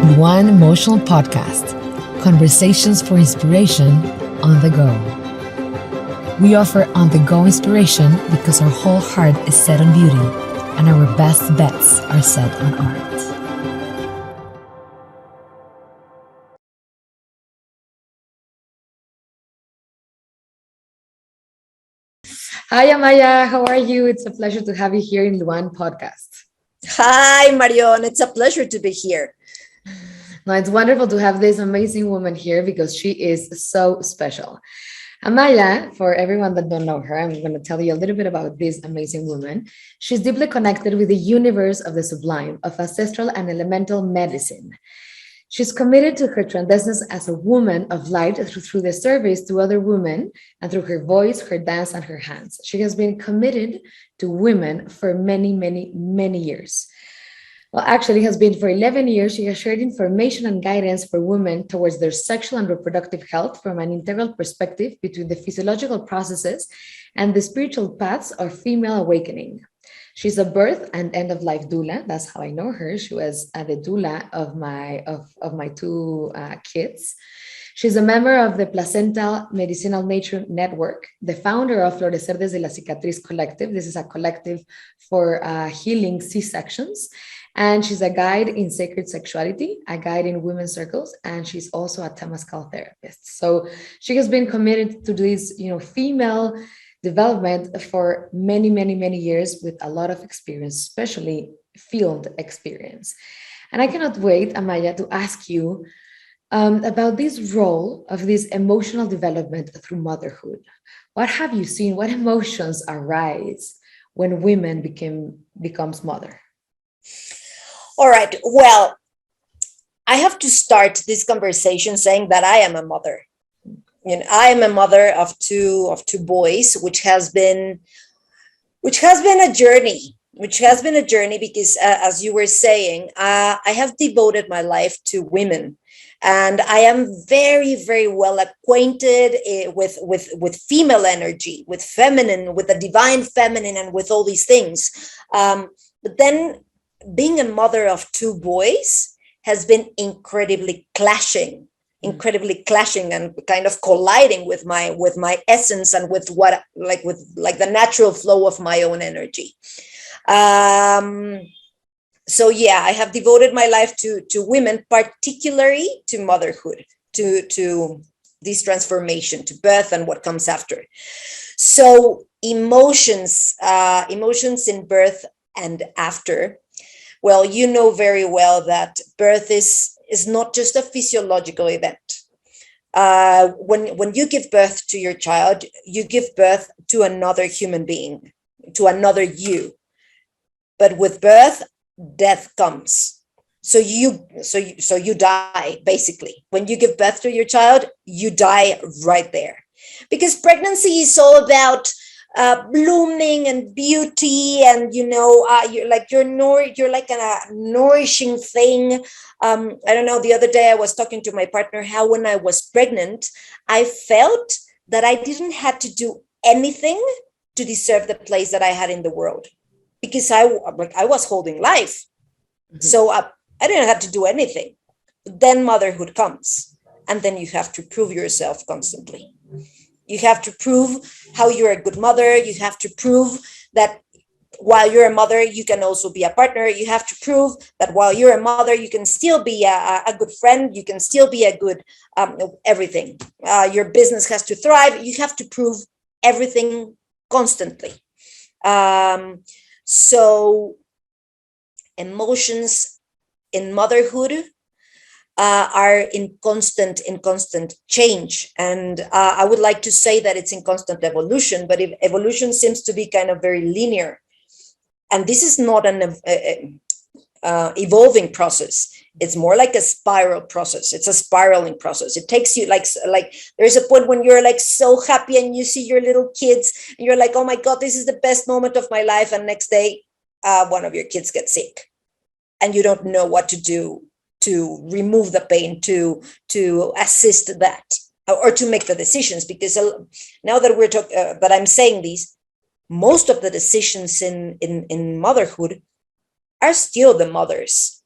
LUAN Emotional Podcast. Conversations for inspiration on the go. We offer on-the-go inspiration because our whole heart is set on beauty and our best bets are set on art. Hi, Amaya. How are you? It's a pleasure to have you here in LUAN Podcast. Hi, Marion. It's a pleasure to be here. No, it's wonderful to have this amazing woman here because she is so special. Amaya, for everyone that don't know her, I'm going to tell you a little bit about this amazing woman. She's deeply connected with the universe of the sublime, of ancestral and elemental medicine. She's committed to her transcendence as a woman of light through the service to other women and through her voice, her dance, and her hands. She has been committed to women for many, many, many years. Well, actually, it has been for 11 years. She has shared information and guidance for women towards their sexual and reproductive health from an integral perspective between the physiological processes and the spiritual paths of female awakening. She's a birth and end of life doula. That's how I know her. She was the doula of my two kids. She's a member of the Placental Medicinal Nature Network, the founder of Florecer desde la Cicatriz Collective. This is a collective for healing C-sections. And she's a guide in sacred sexuality, a guide in women's circles, and she's also a Temazcal therapist. So she has been committed to this, female development for many, many, many years with a lot of experience, especially field experience. And I cannot wait, Amaya, to ask you about this role of this emotional development through motherhood. What have you seen? What emotions arise when women becomes mother? All right. Well, I have to start this conversation saying that I am a mother. I am a mother of two boys, which has been a journey. Because, as you were saying, I have devoted my life to women, and I am very, very well acquainted with female energy, with feminine, with the divine feminine, and with all these things. But then, being a mother of two boys has been incredibly clashing and kind of colliding with my essence and with the natural flow of my own energy. So yeah, I have devoted my life to women, particularly to motherhood, to this transformation, to birth and what comes after. So emotions in birth and after. Well, you know very well that birth is not just a physiological event. When you give birth to your child, you give birth to another human being, to another you. But with birth, death comes. So you die, basically. When you give birth to your child, you die right there. Because pregnancy is all about blooming and beauty, and you're like a nourishing thing. I don't know, the other day I was talking to my partner how when I was pregnant, I felt that I didn't have to do anything to deserve the place that I had in the world, because I was holding life. Mm-hmm. So I didn't have to do anything. Then motherhood comes, and then you have to prove yourself constantly. You have to prove how you're a good mother. You have to prove that while you're a mother, you can also be a partner. You have to prove that while you're a mother, you can still be a good friend. You can still be a good everything. Your business has to thrive. You have to prove everything constantly. So emotions in motherhood are in constant change, and I would like to say that it's in constant evolution. But if evolution seems to be kind of very linear, and this is not an evolving process. It's more like a spiral process. It's a spiraling process. It takes you like there's a point when you're like so happy and you see your little kids and you're like, oh my God, this is the best moment of my life. And next day, one of your kids gets sick, and you don't know what to do to remove the pain, to assist that, or to make the decisions. Because now that we're talking, that I'm saying these, most of the decisions in motherhood are still the mothers.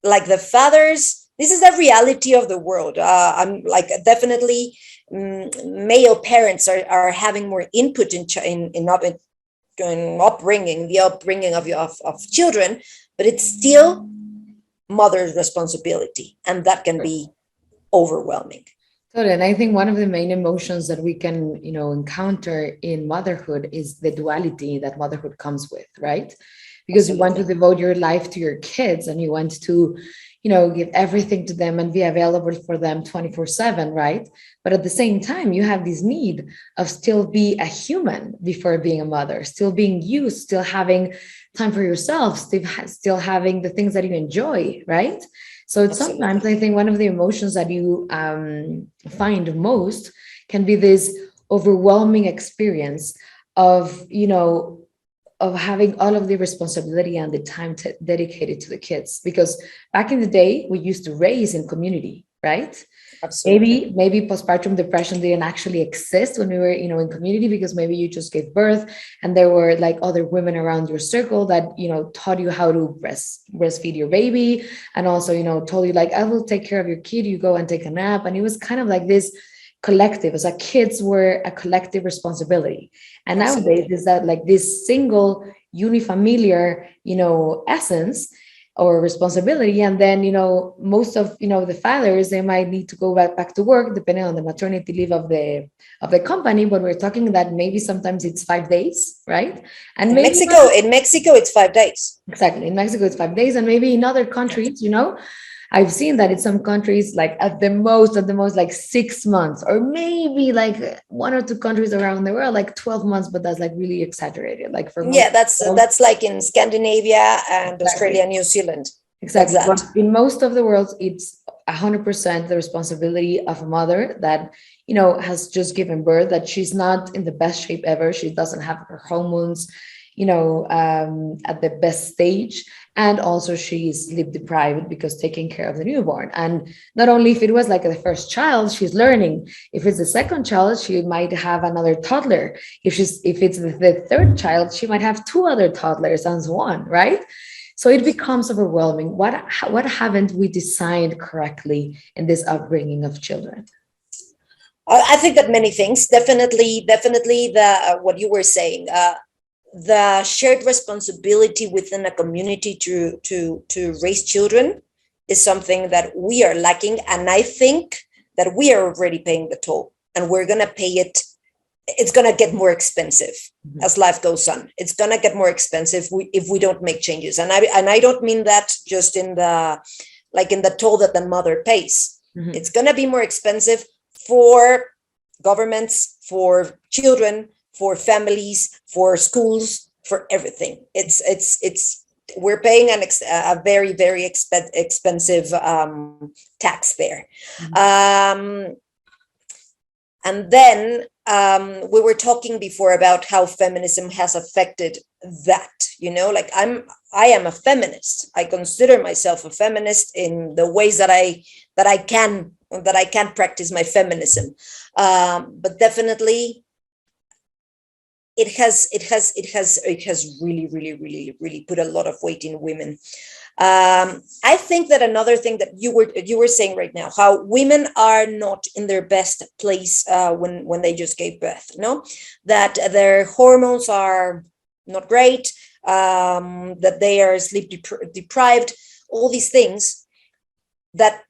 like the fathers, this is the reality of the world. I'm like definitely male parents are having more input in upbringing, the upbringing of children, but it's still mother's responsibility, and that can be overwhelming. Totally. And I think one of the main emotions that we can, encounter in motherhood is the duality that motherhood comes with, right? Because you want to Absolutely. devote your life to your kids and you want to, give everything to them and be available for them 24/7, right? But at the same time, you have this need of still be a human before being a mother, still being you, still having time for yourself, still having the things that you enjoy, right? So it's sometimes Absolutely. I think one of the emotions that you find most can be this overwhelming experience of, of having all of the responsibility and the time dedicated to the kids. Because back in the day, we used to raise in community, right? Absolutely. Maybe postpartum depression didn't actually exist when we were, in community, because maybe you just gave birth and there were like other women around your circle that, taught you how to breastfeed your baby, and also, told you like, I will take care of your kid, you go and take a nap. And it was kind of like this collective, as like kids were a collective responsibility. And nowadays Absolutely. is that like this single unifamiliar, essence or responsibility. And then, most of, the fathers, they might need to go back to work depending on the maternity leave of the company. But we're talking that maybe sometimes it's 5 days, right? And In maybe Mexico, in Mexico, it's 5 days. exactly, in Mexico it's 5 days, and maybe in other countries, I've seen that in some countries, like at the most, like 6 months, or maybe like one or two countries around the world, like 12 months, but that's like really exaggerated. Like for most Yeah, that's like in Scandinavia and exactly. Australia, New Zealand. That's Exactly. But that. in most of the world, it's 100% the responsibility of a mother that, has just given birth, that she's not in the best shape ever. She doesn't have her hormones, at the best stage. And also she's sleep deprived because taking care of the newborn. And not only if it was like the first child, she's learning. If it's the second child, she might have another toddler. If it's the third child, she might have two other toddlers and so on, right? So it becomes overwhelming. What haven't we designed correctly in this upbringing of children? I think that many things. Definitely, the what you were saying. The shared responsibility within a community to raise children is something that we are lacking, and I think that we are already paying the toll, and we're gonna pay it. It's gonna get more expensive Mhm. as life goes on. It's gonna get more expensive if we don't make changes, and I don't mean that just in the like in the toll that the mother pays. Mhm. It's gonna be more expensive for governments, for children, for families, for schools, for everything. It's we're paying a very expensive tax there. Mhm. Um, and then we were talking before about how feminism has affected that. Like I am a feminist. I consider myself a feminist in the ways that I can practice my feminism. But definitely it has really put a lot of weight in women. I think that another thing that you were saying right now, how women are not in their best place when they just gave birth, no, that their hormones are not great, that they are sleep deprived, all these things that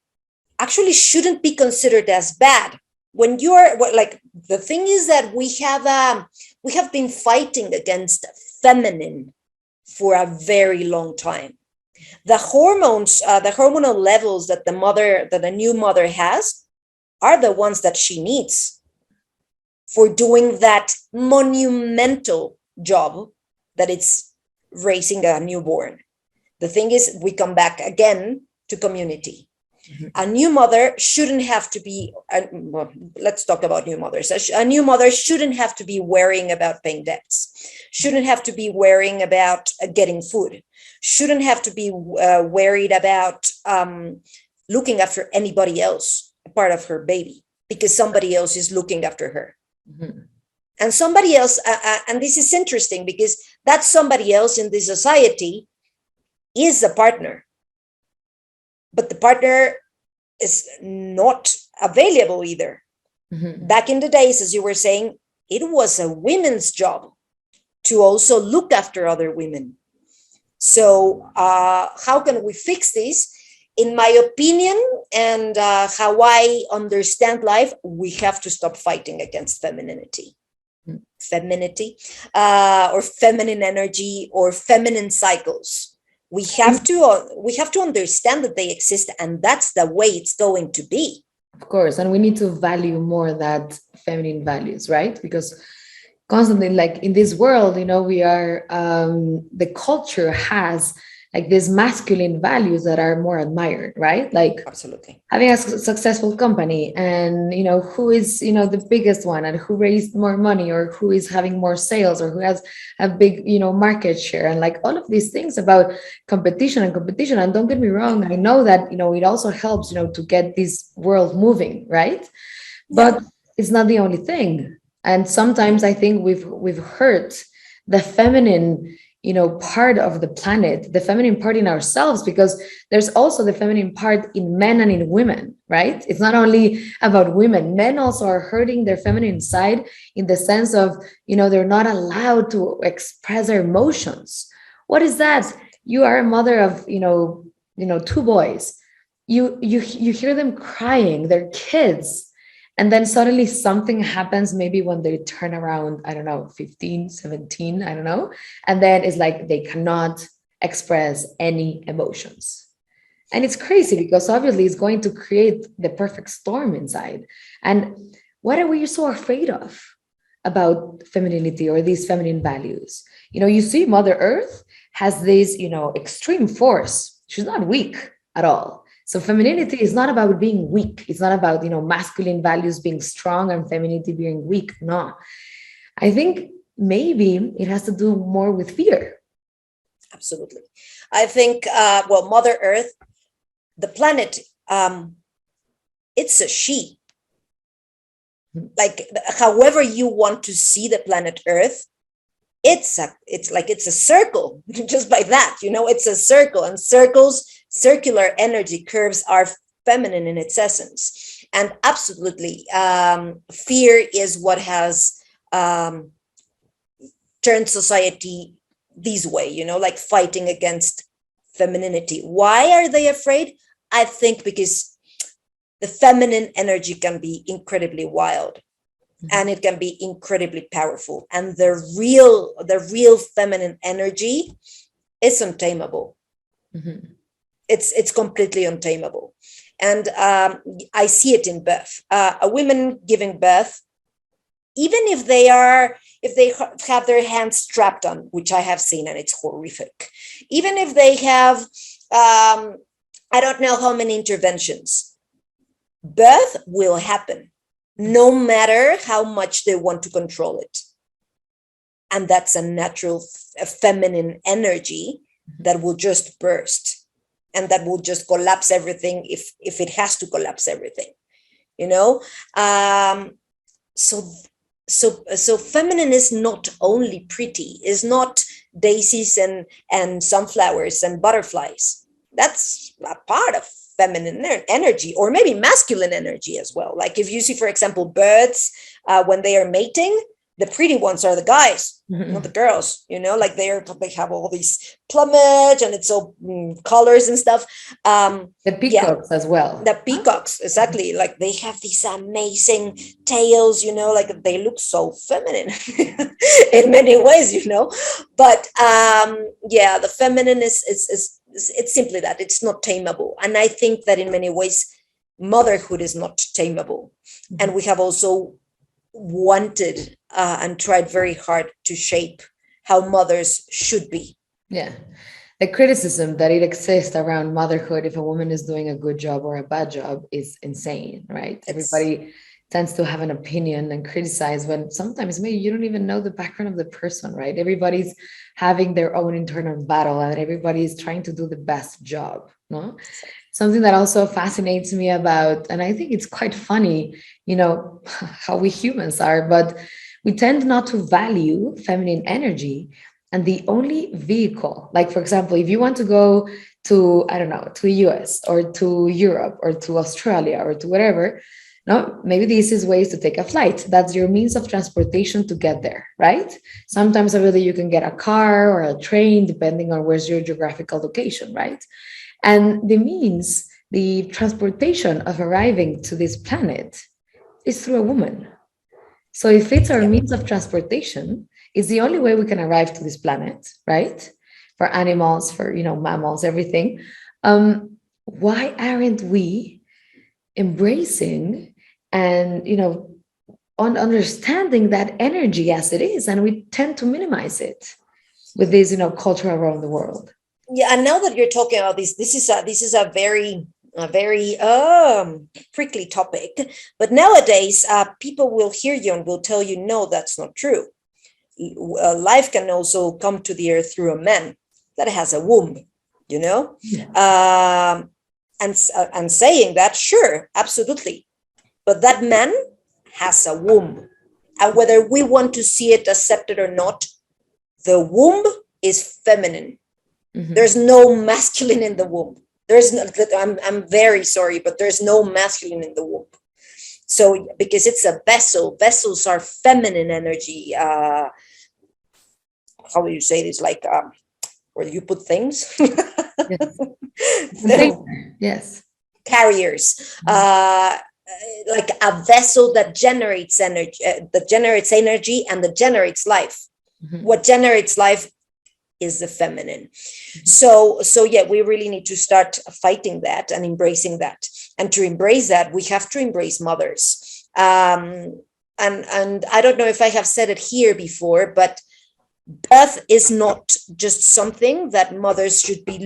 actually shouldn't be considered as bad. When you're like, the thing is that we have been fighting against feminine for a very long time. The hormones, the hormonal levels that a new mother has, are the ones that she needs for doing that monumental job that it's raising a newborn. The thing is, we come back again to community. Mhm. A new mother shouldn't have to be, well, let's talk about new mothers. A new mother shouldn't have to be worrying about paying debts, shouldn't have to be worrying about getting food, shouldn't have to be worried about looking after anybody else, a part of her baby, because somebody else is looking after her. Mhm. And somebody else, and this is interesting because that somebody else in this society is a partner. but the partner is not available either. Mhm. Back in the days, as you were saying, it was a women's job to also look after other women. So how can we fix this? In my opinion, and how I understand life, we have to stop fighting against femininity, or feminine energy, or feminine cycles. We have to understand that they exist, and that's the way it's going to be. Of course, and we need to value more that feminine values, right? Because constantly, like in this world, we are the culture has like these masculine values that are more admired, right? Like Absolutely. having a successful company, and who is the biggest one, and who raised more money, or who is having more sales, or who has a big market share, and like all of these things about competition. And don't get me wrong, I know that it also helps to get this world moving, right? Yeah. But it's not the only thing. And sometimes I think we've hurt the feminine part of the planet, the feminine part in ourselves, because there's also the feminine part in men and in women, right? It's not only about women. Men also are hurting their feminine side, in the sense of they're not allowed to express their emotions. What is that? You are a mother of two boys. You hear them crying, they're kids, and then suddenly something happens, maybe when they turn around, I don't know, 15, 17, I don't know. And then it's like they cannot express any emotions. And it's crazy, because obviously it's going to create the perfect storm inside. And what are we so afraid of about femininity or these feminine values? You see Mother Earth has this, extreme force. She's not weak at all. So femininity is not about being weak. It's not about, masculine values being strong and femininity being weak. No. I think maybe it has to do more with fear. Absolutely. I think, Mother Earth, the planet, it's a she. Like, however you want to see the planet Earth, it's a circle. Just by that, it's a circle, and circular energy curves are feminine in its essence. And absolutely, fear is what has turned society this way, like fighting against femininity. Why are they afraid? I think because the feminine energy can be incredibly wild, and it can be incredibly powerful, and the real feminine energy is untamable. Mm-hmm. It's completely untamable. And I see it in birth. A woman giving birth, even if they have their hands strapped on, which I have seen, and it's horrific, even if they have I don't know how many interventions, birth will happen, no matter how much they want to control it. And that's a natural feminine energy that will just burst, and that will just collapse everything if it has to collapse everything. So feminine is not only pretty, is not daisies and sunflowers and butterflies. That's a part of feminine energy, or maybe masculine energy as well. Like if you see, for example, birds, when they are mating, the pretty ones are the guys, not the girls, like they have all these plumage, and it's all colors and stuff. The peacocks as well. The peacocks, exactly. Like they have these amazing tails, like they look so feminine in many ways, But the feminine is it's simply that it's not tameable. And I think that in many ways, motherhood is not tameable. And we have also wanted and tried very hard to shape how mothers should be. Yeah. The criticism that it exists around motherhood, if a woman is doing a good job or a bad job, is insane, right? Everybody tends to have an opinion and criticize, when sometimes maybe you don't even know the background of the person, right? Everybody's having their own internal battle, and everybody is trying to do the best job, no? Something that also fascinates me about, and I think it's quite funny, how we humans are, but we tend not to value feminine energy. And the only vehicle, like, for example, if you want to go to, I don't know, to US or to Europe or to Australia or to whatever. No, maybe this is ways to take a flight. That's your means of transportation to get there, right? Sometimes obviously you can get a car or a train, depending on where's your geographical location, right? And the transportation of arriving to this planet is through a woman. So if it's our Yeah. means of transportation, it's the only way we can arrive to this planet, right? For animals, for mammals, everything. Why aren't we embracing and on understanding that energy as it is, and we tend to minimize it with this culture around the world? Yeah, and now that you're talking about this is a very prickly topic. But nowadays, people will hear you and will tell you, no, that's not true. Life can also come to the earth through a man that has a womb, you know. Yeah. And saying that, sure, absolutely, but that man has a womb, and whether we want to see it accepted or not, the womb is feminine. Mhm. There's no masculine in the womb. There's no, I'm very sorry, but there's no masculine in the womb. So because it's a vessel, vessels are feminine energy. How do you say this? Like where you put things. Yes. No, Container. Yes. carriers. Like a vessel that generates energy, and that generates life. Mhm. What generates life is the feminine. Mhm. So yeah, we really need to start fighting that and embracing that. And to embrace that, we have to embrace mothers. And I don't know if I have said it here before, but birth is not just something that mothers should be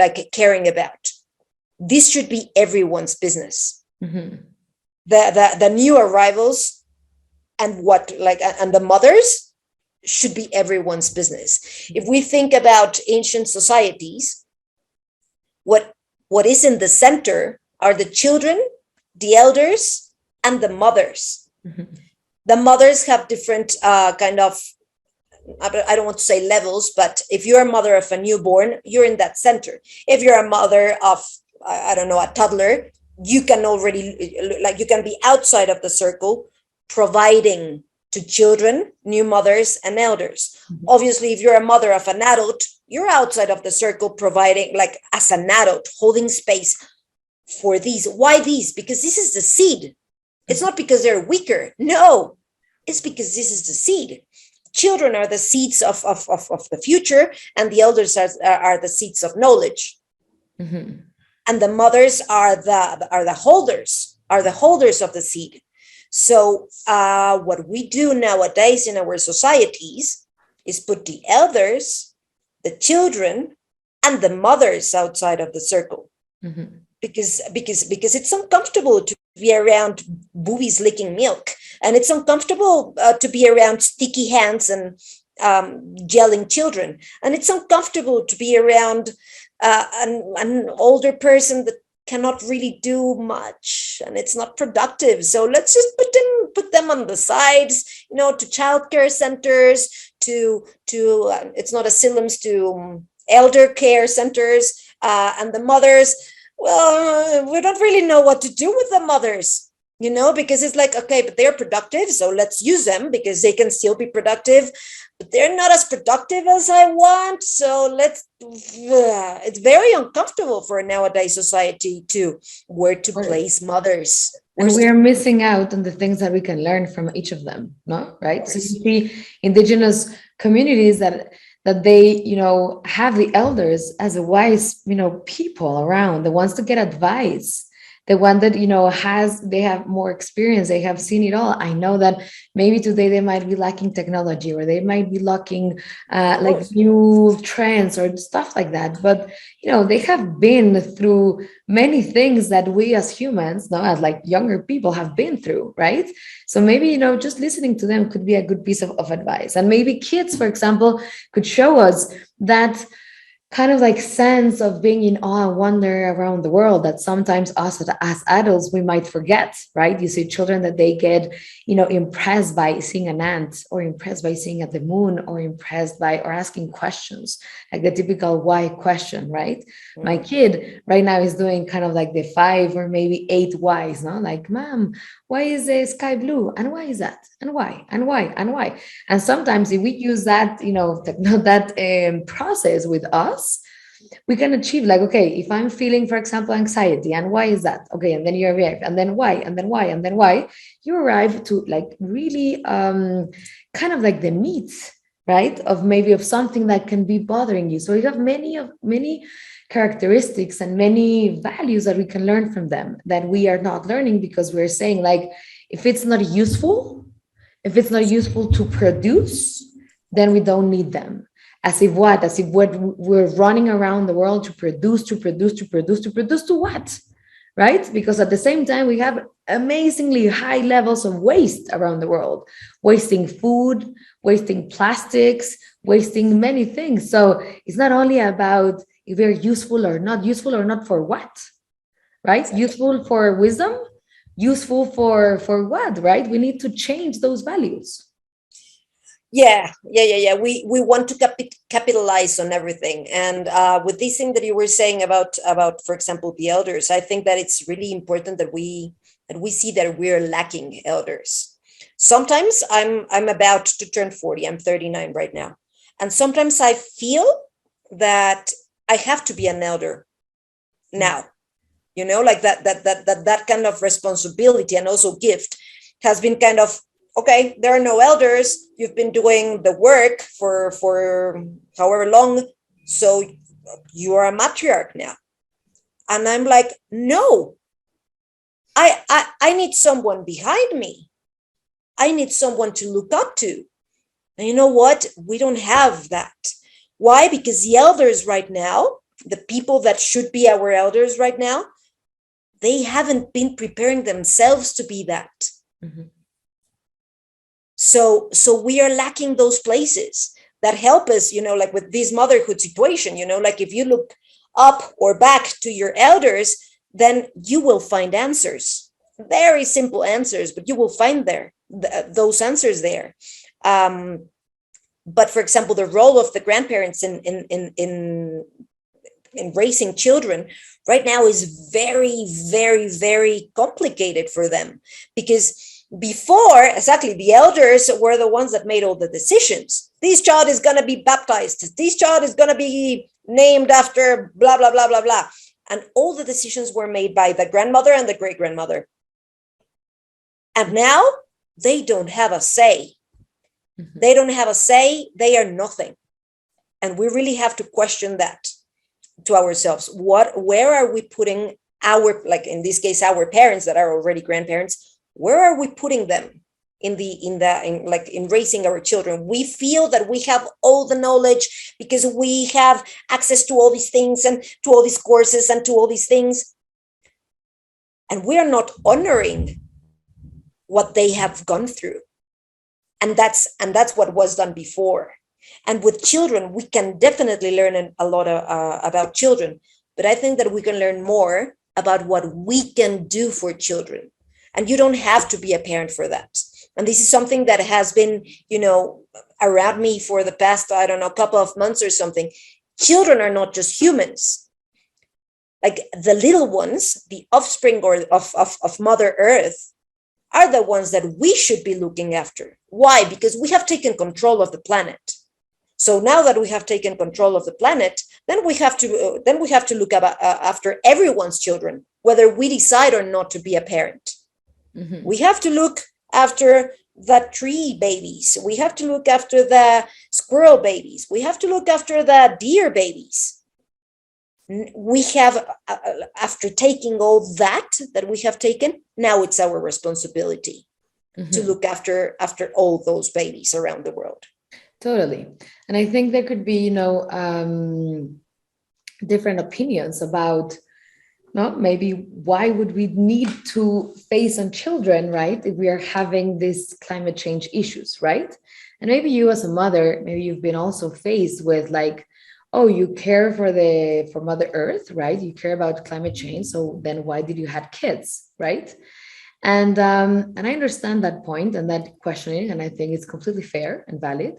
like caring about. This should be everyone's business. Mhm. The new arrivals and the mothers should be everyone's business. If we think about ancient societies, what is in the center are the children, the elders, and the mothers. Mhm. The mothers have different kind of, I don't want to say levels, but if you're a mother of a newborn, you're in that center. If you're a mother of, I don't know, a toddler, you can be outside of the circle, providing to children, new mothers, and elders. Mhm. Obviously, if you're a mother of an adult, you're outside of the circle, providing, like, as an adult, holding space for these. Why these? Because this is the seed. It's not because they're weaker. No, it's because this is the seed. Children are the seeds of the future, and the elders are the seeds of knowledge. Mhm. And the mothers are the holders of the seed. So what we do nowadays in our societies is put the elders, the children, and the mothers outside of the circle. Mhm. Because it's uncomfortable to be around boobies licking milk, and it's uncomfortable to be around sticky hands and yelling children, and it's uncomfortable to be around an older person that cannot really do much, and it's not productive. So let's just put them on the sides, to childcare centers, to it's not asylums, to elder care centers, and the mothers. Well, we don't really know what to do with the mothers, because it's like, okay, but they're productive, so let's use them because they can still be productive, but they're not as productive as I want. So it's very uncomfortable for a nowadays society to where to place mothers. And we are missing out on the things that we can learn from each of them, no? Right? So you see indigenous communities that they, have the elders as a wise, people around, the ones to get advice, the one that, they have more experience, they have seen it all. I know that maybe today they might be lacking technology, or they might be lacking like new trends or stuff like that. But, they have been through many things that we as humans, now as like younger people, have been through, right? So maybe, just listening to them could be a good piece of advice. And maybe kids, for example, could show us that kind of like sense of being in awe and wonder around the world that sometimes us as adults we might forget, right? You see children that they get, impressed by seeing an ant, or impressed by seeing at the moon, or impressed by or asking questions, like the typical why question, right? My Mm. kid right now is doing kind of like the 5 or maybe 8 whys, no? Like, mom, why is the sky blue? And why is that? And why? And why? And why? And sometimes if we use that, that process with us, we can achieve like, okay, if I'm feeling, for example, anxiety, and why is that? Okay, and then you arrive, and then why, and then why, and then why, you arrive to like really kind of like the meat, right? Of maybe of something that can be bothering you. So you have many characteristics and many values that we can learn from them that we are not learning because we're saying like, if it's not useful, if it's not useful to produce, then we don't need them. As if what? As if what we're running around the world to produce, to what? Right? Because at the same time, we have amazingly high levels of waste around the world, wasting food, wasting plastics, wasting many things. So it's not only about if they're useful or not for what, right? Exactly. Useful for wisdom, useful for what, right? We need to change those values. Yeah. We want to capitalize on everything, and with this thing that you were saying about, for example, the elders, I think that it's really important that we see that we're lacking elders. Sometimes I'm about to turn 40. I'm 39 right now, and sometimes I feel that I have to be an elder now. Like that kind of responsibility and also gift has been kind of, okay, there are no elders, you've been doing the work for however long, so you are a matriarch now. And I'm like, no, I need someone behind me. I need someone to look up to. And you know what? We don't have that. Why? Because the elders right now, the people that should be our elders right now, they haven't been preparing themselves to be that. Mm-hmm. So we are lacking those places that help us, like with this motherhood situation, like if you look up or back to your elders, then you will find answers, very simple answers, but you will find those answers there. But for example, the role of the grandparents in raising children right now is very, very, very complicated for them, because before, exactly, the elders were the ones that made all the decisions. This child is going to be baptized. This child is going to be named after blah, blah, blah, blah, blah. And all the decisions were made by the grandmother and the great grandmother. And now they don't have a say. Mm-hmm. They don't have a say. They are nothing. And we really have to question that to ourselves. Where are we putting like in this case, our parents that are already grandparents? Where are we putting them in raising our children? We feel that we have all the knowledge because we have access to all these things and to all these courses and to all these things. And we are not honoring what they have gone through. And that's what was done before. And with children, we can definitely learn a lot about children. But I think that we can learn more about what we can do for children. And you don't have to be a parent for that. And this is something that has been, around me for the past, I don't know, couple of months or something. Children are not just humans. Like the little ones, the offspring of Mother Earth, are the ones that we should be looking after. Why? Because we have taken control of the planet. So now that we have taken control of the planet, then we have to look after everyone's children, whether we decide or not to be a parent. Mm-hmm. We have to look after the tree babies. We have to look after the squirrel babies. We have to look after the deer babies. We have, after taking all that we have taken, now it's our responsibility to look after all those babies around the world. Totally. And I think there could be, different opinions about, maybe why would we need to face on children, right? If we are having these climate change issues, right? And maybe you as a mother, maybe you've been also faced with like, oh, you care for Mother Earth, right? You care about climate change. So then why did you have kids, right? And I understand that point and that questioning, and I think it's completely fair and valid.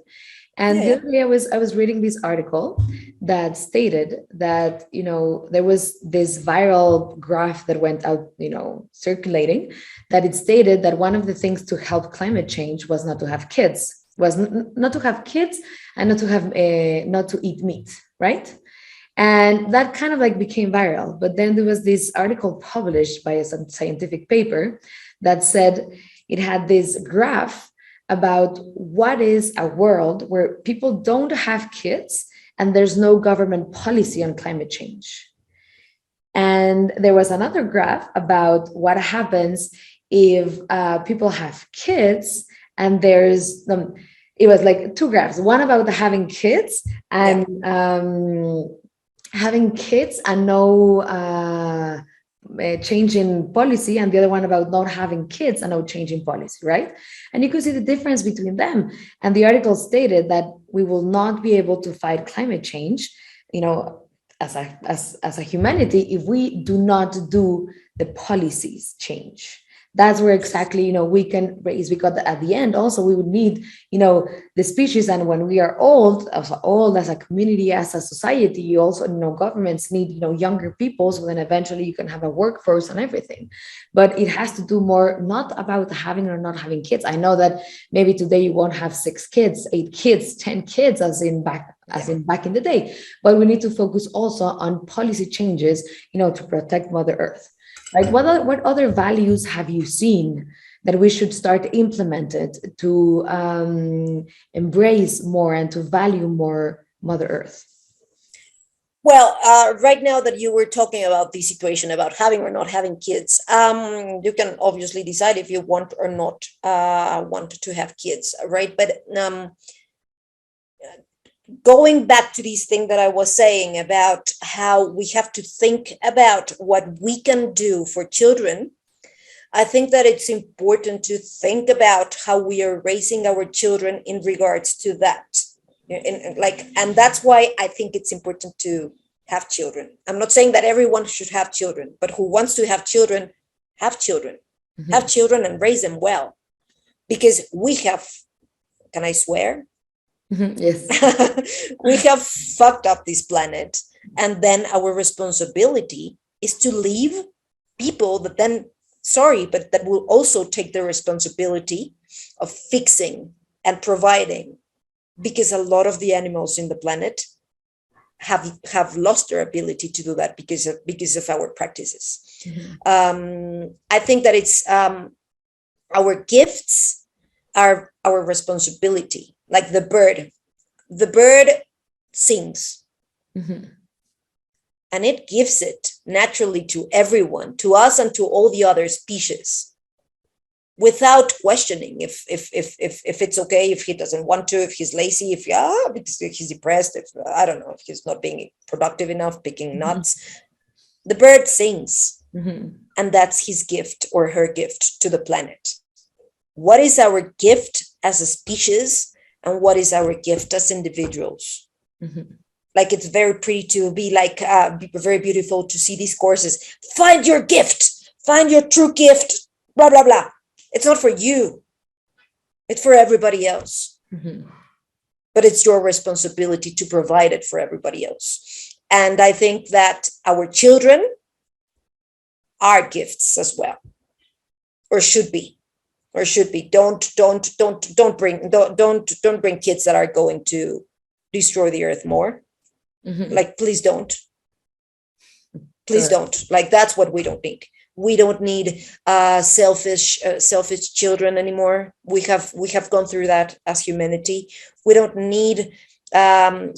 And Yeah, the yeah. other day I was reading this article that stated that, there was this viral graph that went out, circulating, that it stated that one of the things to help climate change was not to have kids, was not to have kids, and not to eat meat, right? And that kind of like became viral. But then there was this article published by a scientific paper that said it had this graph about what is a world where people don't have kids and there's no government policy on climate change. And there was another graph about what happens if people have kids and it was like two graphs, one about having kids Yeah. and having kids and no change in policy, and the other one about not having kids and no change in policy, right? And you could see the difference between them. And the article stated that we will not be able to fight climate change, as a humanity, if we do not do the policies change. That's where exactly, we can raise, because at the end also we would need, the species. And when we are old as a community, as a society, you also, governments need, younger people, so then eventually you can have a workforce and everything. But it has to do more, not about having or not having kids. I know that maybe today you won't have 6 kids, 8 kids, 10 kids, as in back in the day, but we need to focus also on policy changes, to protect Mother Earth. Right? What other values have you seen that we should start implemented to embrace more and to value more Mother Earth? Well, right now that you were talking about the situation about having or not having kids, you can obviously decide if you want or not want to have kids, right? But going back to this thing that I was saying about how we have to think about what we can do for children, I think that it's important to think about how we are raising our children in regards to that. And that's why I think it's important to have children. I'm not saying that everyone should have children, but who wants to have children, have children. Mhm. Have children and raise them well. Because we have, can I swear? Yes. We have fucked up this planet, and then our responsibility is to leave people that then, sorry, but that will also take the responsibility of fixing and providing, because a lot of the animals in the planet have lost their ability to do that because of our practices. I think that it's our gifts are our responsibility. Like the bird sings, and it gives it naturally to everyone, to us and to all the other species, without questioning if it's okay, if he doesn't want to, if he's lazy, because he's depressed, if I don't know, if he's not being productive enough, picking nuts. The bird sings, and that's his gift or her gift to the planet. What is our gift as a species? And what is our gift as individuals? Like, it's very pretty to be like, very beautiful to see these courses. Find your gift, find your true gift, blah, blah, blah. It's not for you. It's for everybody else. But it's your responsibility to provide it for everybody else. And I think that our children are gifts as well, or should be. Don't bring kids that are going to destroy the earth more. Like, please don't. Like, that's what we don't need. We don't need selfish children anymore. We have gone through that as humanity. We don't need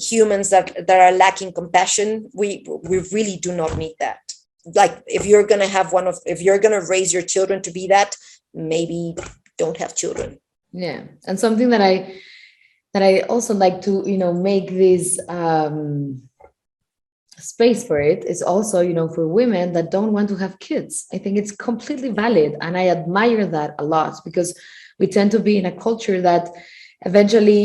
humans that are lacking compassion. We really do not need that. Like, if you're gonna raise your children to be that, maybe don't have children. Yeah. And something that I also like to, make this space for it is also, for women that don't want to have kids. I think it's completely valid. And I admire that a lot, because we tend to be in a culture that eventually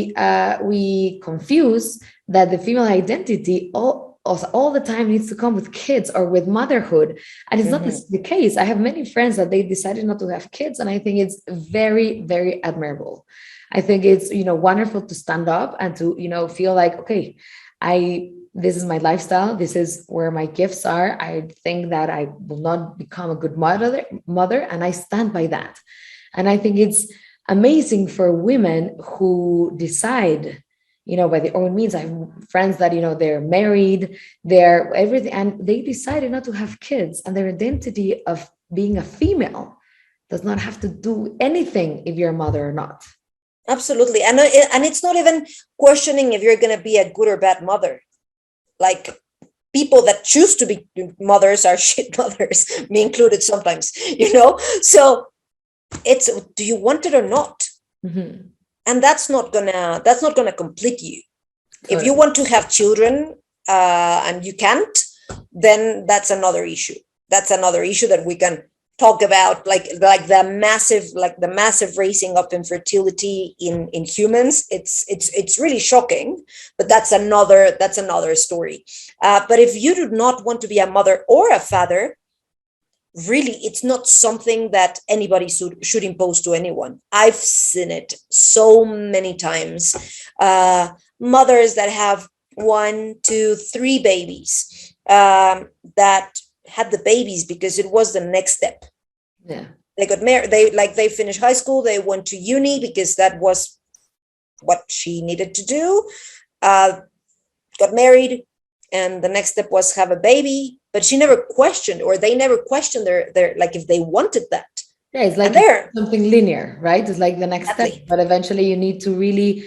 we confuse that the female identity all the time needs to come with kids or with motherhood, and it's not Mhm. the case. I have many friends that they decided not to have kids, and I think it's very, very admirable. I think it's, wonderful to stand up and to, feel like, okay, this is my lifestyle, this is where my gifts are. I think that I will not become a good mother, and I stand by that. And I think it's amazing for women who decide, by their own means. I have friends that, they're married, they're everything, and they decided not to have kids, and their identity of being a female does not have to do anything if you're a mother or not. Absolutely. And it's not even questioning if you're going to be a good or bad mother. Like, people that choose to be mothers are shit mothers, me included sometimes, So it's, do you want it or not? Mhm. And that's not gonna complete you. If you Totally. want to have children, and you can't, then that's another issue that we can talk about, like the massive raising of infertility in humans. It's really shocking, but that's another story. But if you do not want to be a mother or a father, really, it's not something that anybody should impose to anyone. I've seen it so many times. Mothers that have one, two, three babies, that had the babies because it was the next step. Yeah. They got married, they finished high school, they went to uni because that was what she needed to do. Got married, and the next step was have a baby, but she never questioned, or they never questioned their like, if they wanted that. Yeah, it's And like there, something linear, right? It's like the next step, exactly. but eventually you need to really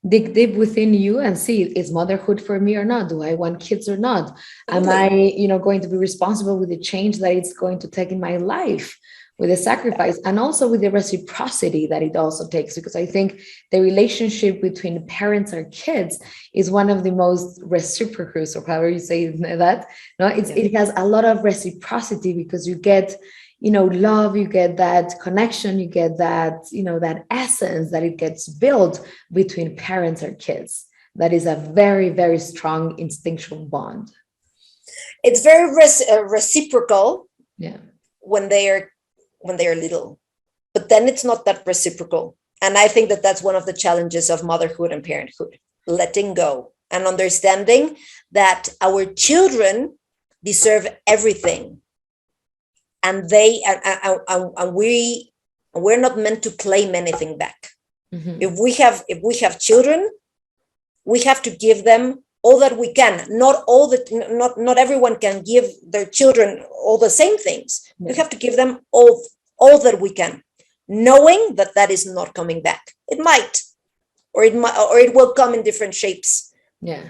dig deep within you and see, is motherhood for me or not? Do I want kids or not? Am I, Totally. going to be responsible with the change that it's going to take in my life, with the sacrifice, and also with the reciprocity that it also takes? Because I think the relationship between parents or kids is one of the most reciprocal, or however you say that. No, Yeah. it has a lot of reciprocity, because you get, love, you get that connection, you get that, that essence that it gets built between parents or kids. That is a very, very strong instinctual bond. It's very reciprocal Yeah. when they are little, but then it's not that reciprocal. And I think that that's one of the challenges of motherhood and parenthood: letting go and understanding that our children deserve everything, and we're not meant to claim anything back. Mhm. If we have children, we have to give them all that we can. Not everyone can give their children all the same things. We Yeah. have to give them all that we can, knowing that that is not coming back. It might, or it will come in different shapes, Yeah.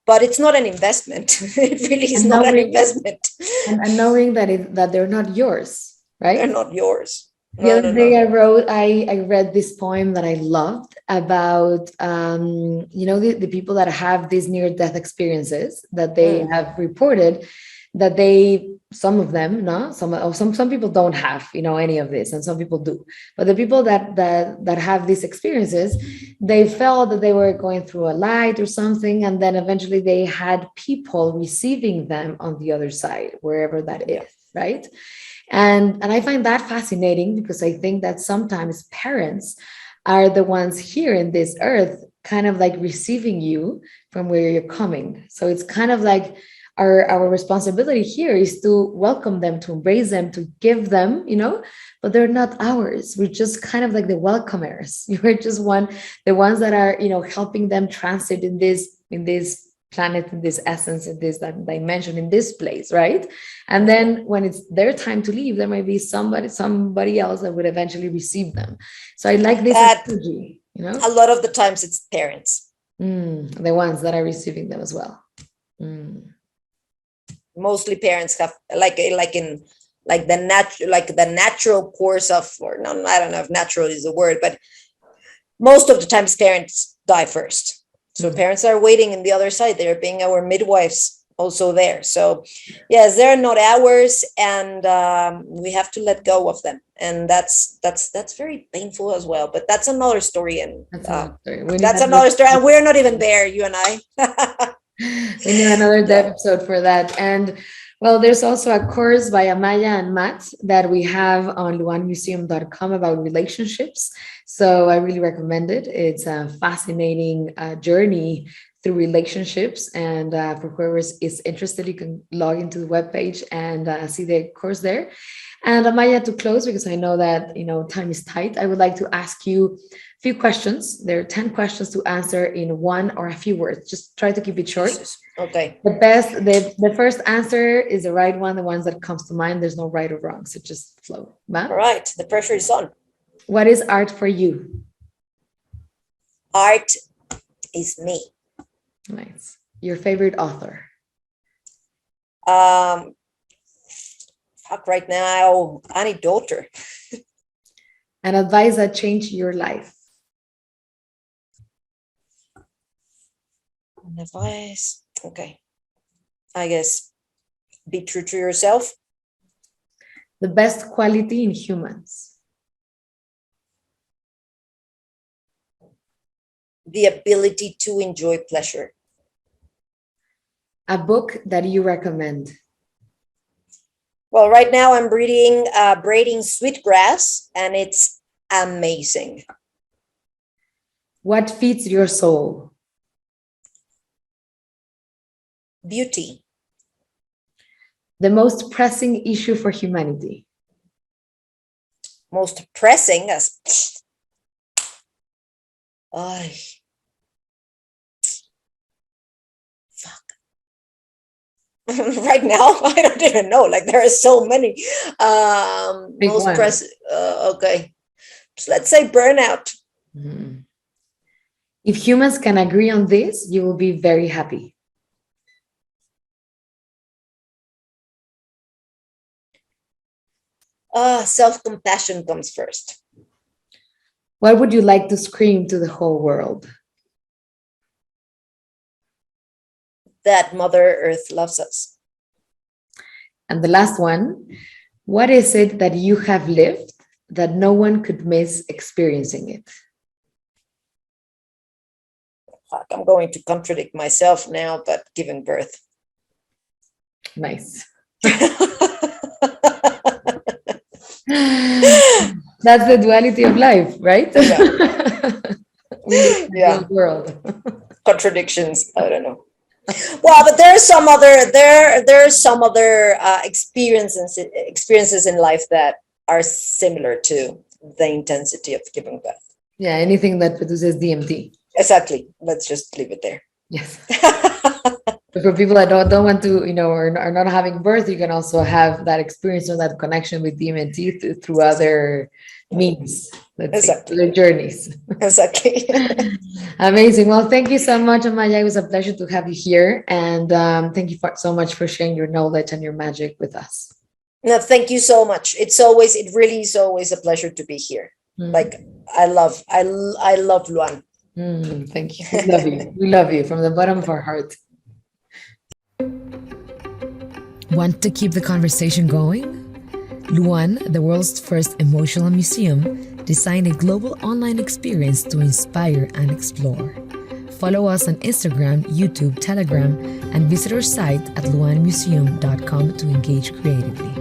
but it's not an investment. It really is And not an knowing investment. and knowing that they're not yours, They're right? not yours. The No, other no, day no. I read this poem that I loved about, the people that have these near death experiences that they Mm. have reported, that they, some of them, no, some people don't have, any of this, and some people do. But the people that have these experiences, they felt that they were going through a light or something, and then eventually they had people receiving them on the other side, wherever that Yeah. is, right? And I find that fascinating, because I think that sometimes parents are the ones here in this earth, kind of like receiving you from where you're coming. So it's kind of like our responsibility here is to welcome them, to embrace them, to give them, but they're not ours. We're just kind of like the welcomers. You're just the ones that are, helping them transit in this planet, in this essence, in this that dimension, in this place, right? And Mhm. then when it's their time to leave, there might be somebody else that would eventually receive them. So I like this That analogy, a lot of the times it's parents. the ones that are receiving them as well. Mostly parents have, like the natural course of, or no, I don't know if natural is the word, but most of the times parents die first. So Mm. parents are waiting in the other side. They're being our midwives also there. So yes, they're not ours, and we have to let go of them, and that's very painful as well. But that's another story, and That's another story. that's another story, and we're not even there, you and I. We need another episode for that. And well, there's also a course by Amaya and Matt that we have on luanmuseum.com about relationships. So I really recommend it. It's a fascinating journey through relationships. And for whoever is interested, you can log into the webpage and see the course there. And Amaya, to close, because I know that time is tight, I would like to ask you a few questions. There are 10 questions to answer in one or a few words. Just try to keep it short. Okay. The first answer is the right one, the ones that comes to mind. There's no right or wrong, so just flow. Matt? All right, the pressure is on. What is art for you? Art is me. Nice. Your favorite author? Right now, Annie Daughter. An advice that changed your life? An advice. Okay. I guess be true to yourself. The best quality in humans? The ability to enjoy pleasure. A book that you recommend? Well, right now I'm braiding sweetgrass, and it's amazing. What feeds your soul? Beauty. The most pressing issue for humanity? Most pressing as fuck. Right now, I don't even know. Like, there are so many. Most pressing. Okay. So let's say burnout. Mm-hmm. If humans can agree on this, you will be very happy. Self-compassion comes first. What would you like to scream to the whole world? That Mother Earth loves us. And the last one, what is it that you have lived that no one could miss experiencing it? Fuck, I'm going to contradict myself now, but giving birth. Nice. That's the duality of life, right? Yeah. World. Contradictions. I don't know. Well, but there are some other experiences in life that are similar to the intensity of giving birth. Yeah, anything that produces DMT. Exactly. Let's just leave it there. Yes. For people that don't want to, or are not having birth, you can also have that experience or that connection with DMT through other means. Exactly. Other journeys. Exactly. Amazing. Well, thank you so much, Amaya. It was a pleasure to have you here. And thank you so much for sharing your knowledge and your magic with us. No, thank you so much. It really is always a pleasure to be here. Like, I love LUAN. Thank you. We love you. We love you from the bottom of our heart. Want to keep the conversation going? LUAN, the world's first emotional museum, designed a global online experience to inspire and explore. Follow us on Instagram, YouTube, Telegram, and visit our site at luanmuseum.com to engage creatively.